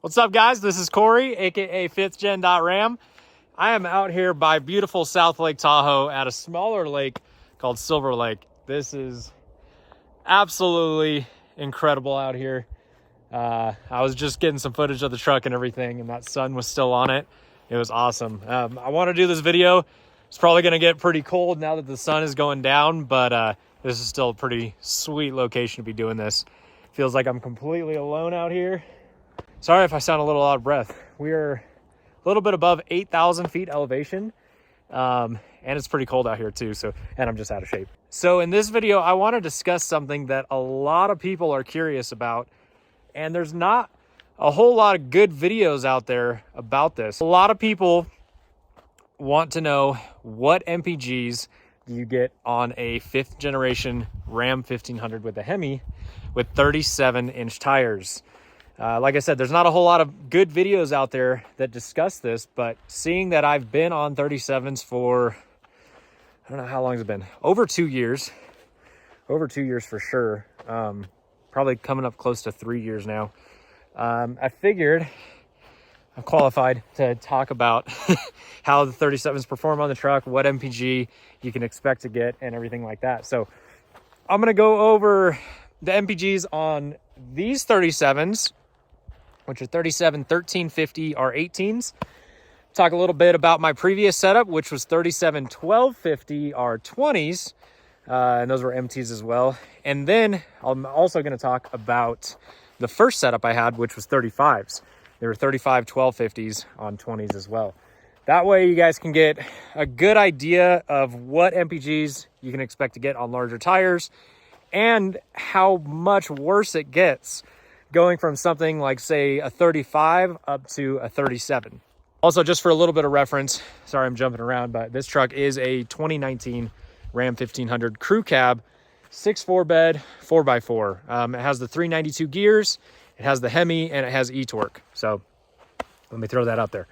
What's up, guys? This is Corey, aka 5th Gen Ram. I am out here by beautiful South Lake Tahoe at a smaller lake called Silver Lake. This is absolutely incredible out here. I was just getting some footage of the truck and everything, and that sun was still on it. It was awesome. I want to do this video. It's probably going to get pretty cold now that the sun is going down, but this is still a pretty sweet location to be doing this. Feels like I'm completely alone out here. Sorry if I sound a little out of breath. We are a little bit above 8,000 feet elevation, and it's pretty cold out here too, and I'm just out of shape. So in this video, I want to discuss something that a lot of people are curious about, and there's not a whole lot of good videos out there about this. A lot of people want to know what MPGs do you get on a 5th generation Ram 1500 with a Hemi with 37-inch tires. Like I said, there's not a whole lot of good videos out there that discuss this, but seeing that I've been on 37s for, I don't know how long it's been, over 2 years for sure. Probably coming up close to 3 years now. I figured I'm qualified to talk about how the 37s perform on the truck, what MPG you can expect to get, and everything like that. So I'm going to go over the MPGs on these 37s, which are 37 1350 R18s. Talk a little bit about my previous setup, which was 37 1250 R20s, and those were MTs as well. And then I'm also going to talk about the first setup I had, which was 35s. There were 35 1250s on 20s as well. That way you guys can get a good idea of what MPGs you can expect to get on larger tires and how much worse it gets going from something like, say, a 35 up to a 37. Also, just for a little bit of reference, sorry I'm jumping around, but this truck is a 2019 Ram 1500 crew cab, 6.4 bed, 4x4. It has the 392 gears, it has the Hemi, and it has e-torque. So let me throw that out there.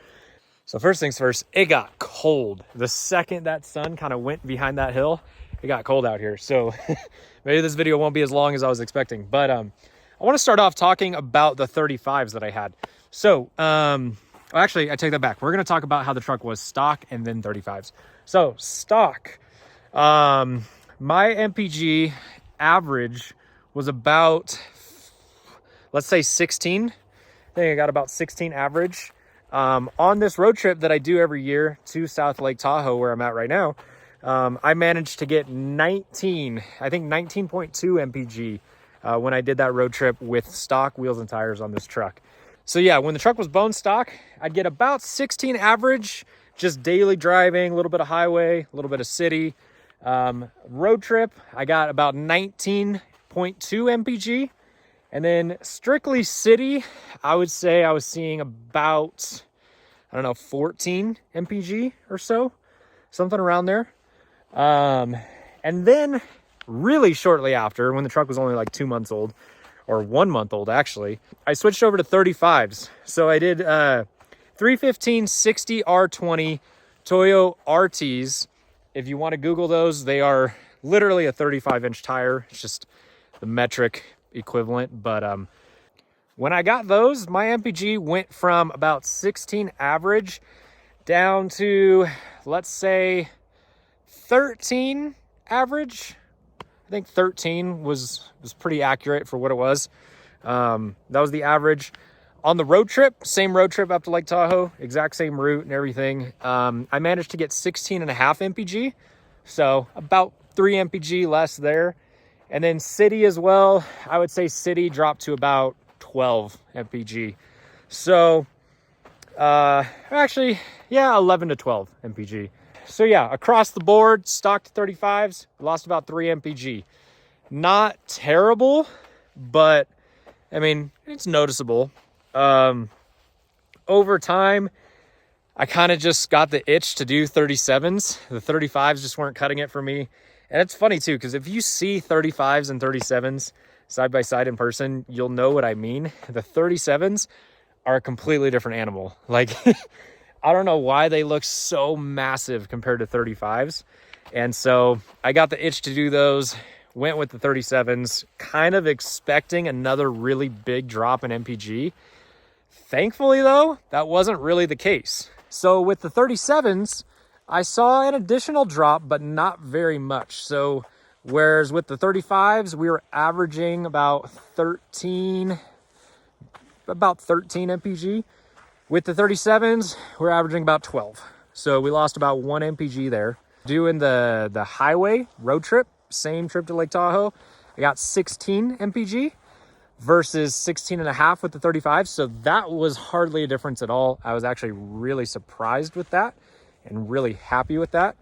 So first things first, it got cold. The second that sun kind of went behind that hill, it got cold out here. So maybe this video won't be as long as I was expecting, but I want to start off talking about the 35s that I had. So, actually, I take that back. We're going to talk about how the truck was stock and then 35s. So, stock. My MPG average was about, let's say 16. I think I got about 16 average. On this road trip that I do every year to South Lake Tahoe, where I'm at right now, I managed to get 19, I think 19.2 MPG when I did that road trip with stock wheels and tires on this truck. So yeah, when the truck was bone stock, I'd get about 16 average, just daily driving, a little bit of highway, a little bit of city. Road trip, I got about 19.2 MPG. And then strictly city, I would say I was seeing about, 14 MPG or so, something around there. And then really shortly after, when the truck was only like 2 months old, or 1 month old actually, I switched over to 35s. So I did 315 60 R20 Toyo RTs. If you want to Google those, they are literally a 35-inch tire. It's just the metric equivalent. But when I got those, my MPG went from about 16 average down to, let's say, 13 average. I think 13 was pretty accurate for what it was. That was the average. On the road trip, same road trip up to Lake Tahoe, exact same route and everything, I managed to get 16.5 MPG, so about 3 MPG less there. And then city as well, I would say city dropped to about 12 MPG. So, actually, yeah, 11 to 12 MPG. So yeah, across the board, stock to 35s, lost about 3 MPG. Not terrible, but I mean, it's noticeable. Over time, I kind of just got the itch to do 37s. The 35s just weren't cutting it for me. And it's funny too, because if you see 35s and 37s side by side in person, you'll know what I mean. The 37s are a completely different animal. Like, I don't know why they look so massive compared to 35s. And so I got the itch to do those, went with the 37s, kind of expecting another really big drop in MPG. Thankfully though, that wasn't really the case. So with the 37s, I saw an additional drop, but not very much. So whereas with the 35s, we were averaging about 13 MPG. With the 37s, we're averaging about 12. So we lost about 1 MPG there. Doing the highway road trip, same trip to Lake Tahoe, I got 16 MPG versus 16 and a half with the 35. So that was hardly a difference at all. I was actually really surprised with that and really happy with that.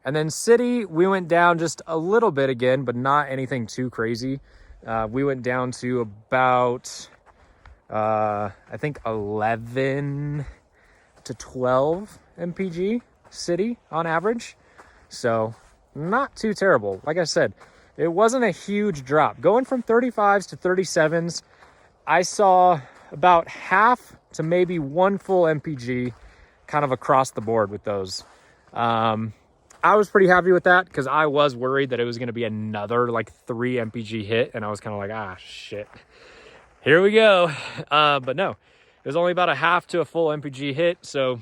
And then city, we went down just a little bit again, but not anything too crazy. We went down to about, I think 11 to 12 MPG city on average. So not too terrible. Like I said, it wasn't a huge drop. Going from 35s to 37s, I saw about half to maybe 1 full MPG kind of across the board with those. I was pretty happy with that because I was worried that it was going to be another like 3 MPG hit. And I was kind of like, ah, shit, here we go. But no, it was only about a half to a full MPG hit. So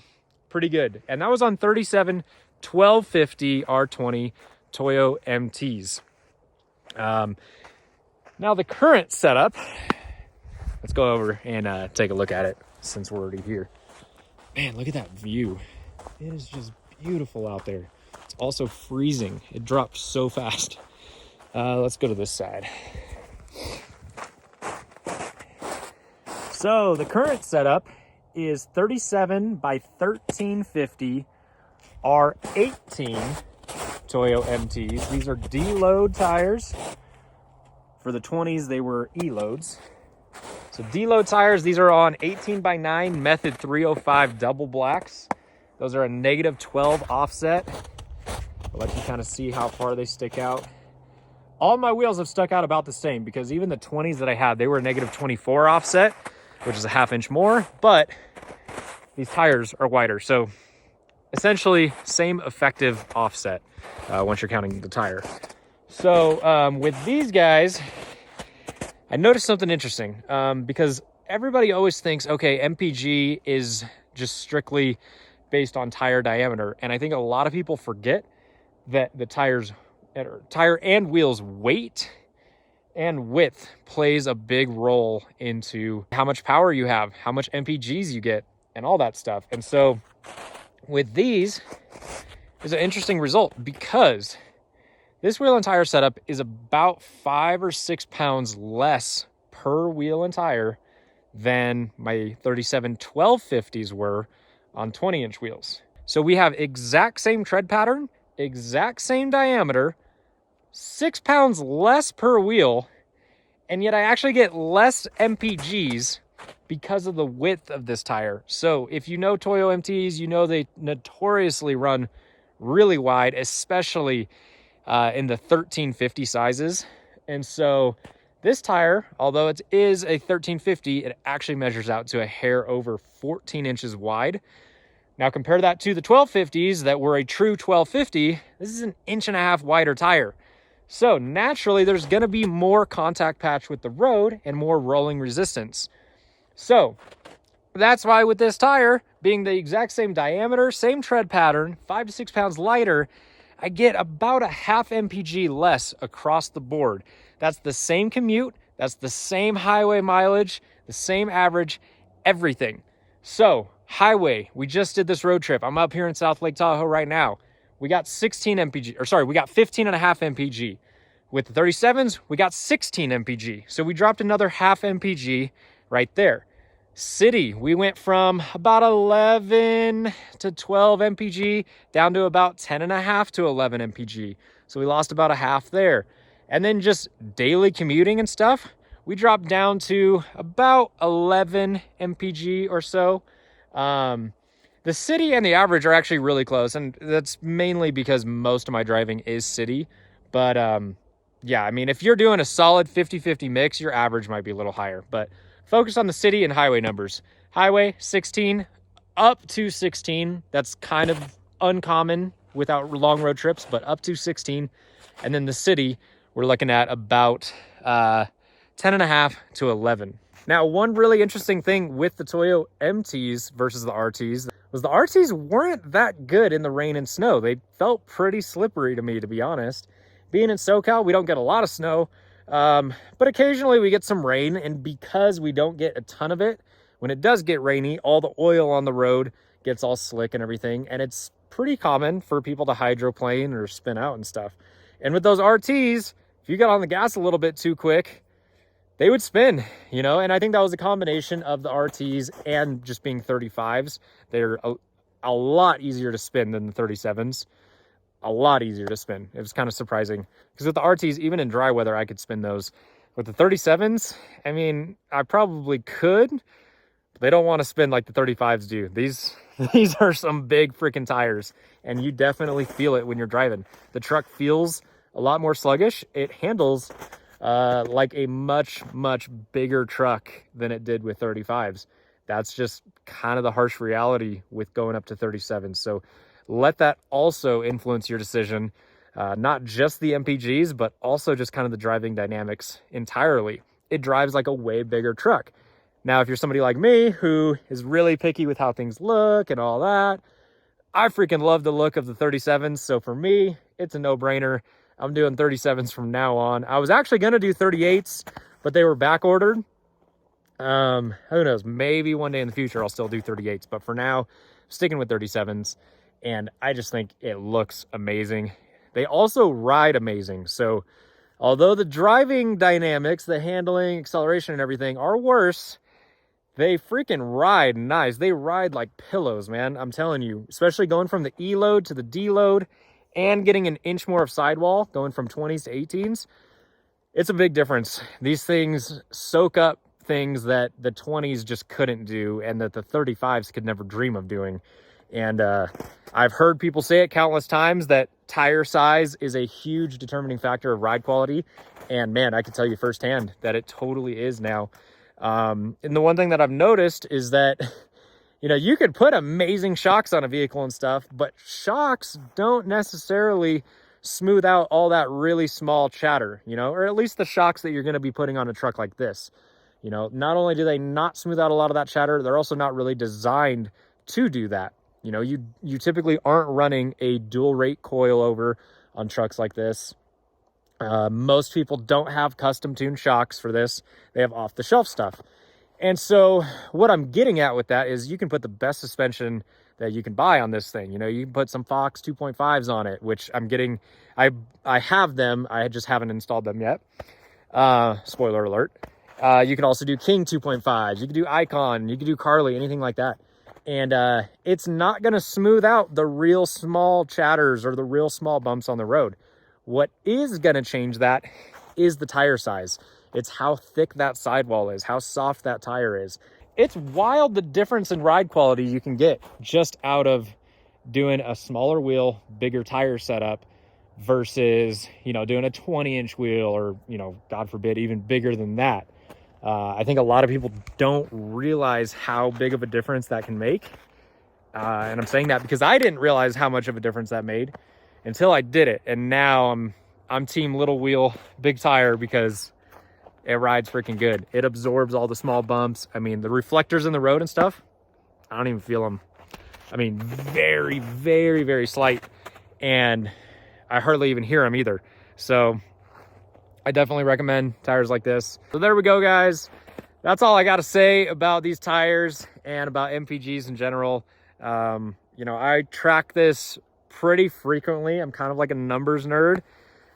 pretty good. And that was on 37 1250 R20 Toyo MTs. Now the current setup, let's go over and take a look at it since we're already here. Man, look at that view. It is just beautiful out there. It's also freezing. It drops so fast. Let's go to this side. So the current setup is 37 by 1350 R18 Toyo MTs. These are D-load tires. For the 20s, they were E-loads. So D-load tires, these are on 18 by 9 Method 305 double blacks. Those are a -12 offset. I'll let you kind of see how far they stick out. All my wheels have stuck out about the same because even the 20s that I had, they were a -24 offset, which is a ½ inch more, but these tires are wider. So essentially same effective offset once you're counting the tire. So with these guys, I noticed something interesting because everybody always thinks, okay, MPG is just strictly based on tire diameter. And I think a lot of people forget that the tire and wheels weight and width plays a big role into how much power you have, how much MPGs you get, and all that stuff. And so with these, is an interesting result because this wheel and tire setup is about 5 or 6 pounds less per wheel and tire than my 37 1250s were on 20-inch wheels. So we have exact same tread pattern, exact same diameter, 6 pounds less per wheel, and yet I actually get less MPGs because of the width of this tire. So if you know Toyo MTs, you know they notoriously run really wide, especially in the 1350 sizes. And so this tire, although it is a 1350, it actually measures out to a hair over 14 inches wide. Now compare that to the 1250s that were a true 1250. This is an 1.5 inches wider tire. So naturally there's going to be more contact patch with the road and more rolling resistance. So that's why with this tire being the exact same diameter, same tread pattern, 5 to 6 pounds lighter, I get about a ½ MPG less across the board. That's the same commute. That's the same highway mileage, the same average, everything. So highway, we just did this road trip. I'm up here in South Lake Tahoe right now. We got 15 and a half MPG. With the 37s, we got 16 MPG. So we dropped another ½ MPG right there. City, we went from about 11 to 12 MPG down to about 10.5 to 11 MPG. So we lost about a half there. And then just daily commuting and stuff, we dropped down to about 11 MPG or so. The city and the average are actually really close, and that's mainly because most of my driving is city. But yeah, I mean, if you're doing a solid 50-50 mix, your average might be a little higher. But focus on the city and highway numbers. Highway, 16, up to 16. That's kind of uncommon without long road trips, but up to 16. And then the city, we're looking at about 10.5 to 11. Now, one really interesting thing with the Toyo MTs versus the RTs was the RTs weren't that good in the rain and snow. They felt pretty slippery to me, to be honest. Being in SoCal, we don't get a lot of snow, but occasionally we get some rain, and because we don't get a ton of it, when it does get rainy, all the oil on the road gets all slick and everything, and it's pretty common for people to hydroplane or spin out and stuff. And with those RTs, if you got on the gas a little bit too quick, they would spin, you know, and I think that was a combination of the RTs and just being 35s. They're a lot easier to spin than the 37s. A lot easier to spin. It was kind of surprising because with the RTs, even in dry weather, I could spin those. With the 37s, I mean, I probably could, but they don't want to spin like the 35s do. These are some big freaking tires, and you definitely feel it when you're driving. The truck feels a lot more sluggish. It handles like a much bigger truck than it did with 35s. That's just kind of the harsh reality with going up to 37s. So let that also influence your decision, not just the MPGs, but also just kind of the driving dynamics entirely. It drives like a way bigger truck. Now, if you're somebody like me who is really picky with how things look and all that, I freaking love the look of the 37s. So for me, it's a no-brainer. I'm doing 37s from now on. I was actually going to do 38s, but they were back ordered. Who knows? Maybe one day in the future I'll still do 38s, but for now, I'm sticking with 37s, and I just think it looks amazing. They also ride amazing. So although the driving dynamics, the handling, acceleration, and everything are worse, they freaking ride nice. They ride like pillows, man. I'm telling you, especially going from the E load to the D load and getting an inch more of sidewall, going from 20s to 18s, it's a big difference. These things soak up things that the 20s just couldn't do and that the 35s could never dream of doing. And I've heard people say it countless times that tire size is a huge determining factor of ride quality. And man, I can tell you firsthand that it totally is now. And the one thing that I've noticed is that, you know, you could put amazing shocks on a vehicle and stuff, but shocks don't necessarily smooth out all that really small chatter, you know, or at least the shocks that you're going to be putting on a truck like this. You know, not only do they not smooth out a lot of that chatter, they're also not really designed to do that. You know, you typically aren't running a dual rate coilover on trucks like this. Most people don't have custom tuned shocks for this. They have off the shelf stuff. And so what I'm getting at with that is you can put the best suspension that you can buy on this thing. You know, you can put some Fox 2.5s on it, which I'm getting. I have them. I just haven't installed them yet. Spoiler alert. You can also do King 2.5s. You can do Icon. You can do Carly, anything like that. And it's not going to smooth out the real small chatters or the real small bumps on the road. What is going to change that is the tire size. It's how thick that sidewall is, how soft that tire is. It's wild the difference in ride quality you can get just out of doing a smaller wheel, bigger tire setup versus, you know, doing a 20-inch wheel or, you know, God forbid, even bigger than that. I think a lot of people don't realize how big of a difference that can make. And I'm saying that because I didn't realize how much of a difference that made until I did it. And now I'm team little wheel, big tire because it rides freaking good. It absorbs all the small bumps. I mean, the reflectors in the road and stuff, I don't even feel them. I mean, very, very, very slight. And I hardly even hear them either. So I definitely recommend tires like this. So there we go, guys. That's all I got to say about these tires and about MPGs in general. You know, I track this pretty frequently. I'm kind of like a numbers nerd.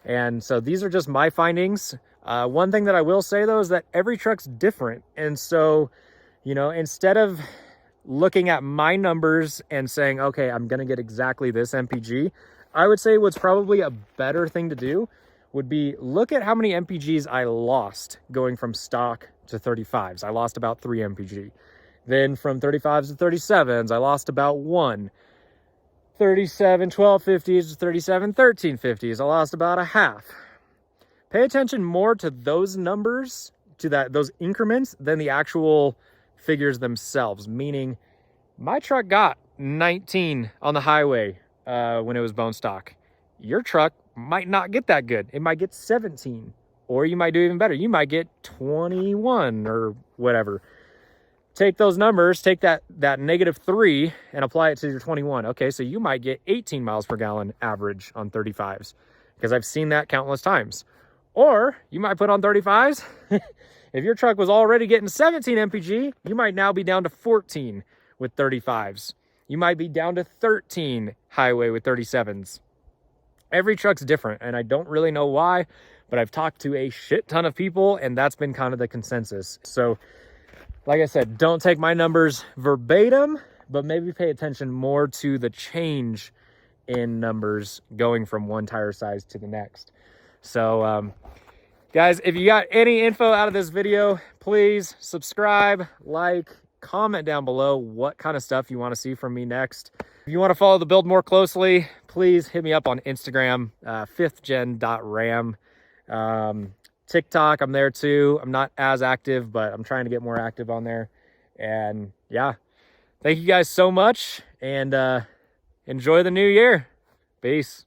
And so these are just my findings. One thing that I will say, though, is that every truck's different. And so, you know, instead of looking at my numbers and saying, okay, I'm going to get exactly this MPG, I would say what's probably a better thing to do would be look at how many MPGs I lost going from stock to 35s. I lost about 3 MPG. Then from 35s to 37s, I lost about 1. 37 1250s to 37 1350s, I lost about a half. Pay attention more to those numbers, to those increments, than the actual figures themselves. Meaning, my truck got 19 on the highway when it was bone stock. Your truck might not get that good. It might get 17 Or you might do even better. You might get 21 or whatever. Take those numbers, take that -3 and apply it to your 21. Okay, so you might get 18 miles per gallon average on 35s, because I've seen that countless times. Or you might put on 35s. If your truck was already getting 17 MPG, you might now be down to 14 with 35s. You might be down to 13 highway with 37s. Every truck's different, and I don't really know why, but I've talked to a shit ton of people, and that's been kind of the consensus. So like I said, don't take my numbers verbatim, but maybe pay attention more to the change in numbers going from one tire size to the next. So guys, if you got any info out of this video, please subscribe, like, comment down below what kind of stuff you want to see from me next. If you want to follow the build more closely, please hit me up on Instagram, 5thgen.ram. TikTok, I'm there too. I'm not as active, but I'm trying to get more active on there. And yeah, thank you guys so much, and enjoy the new year. Peace.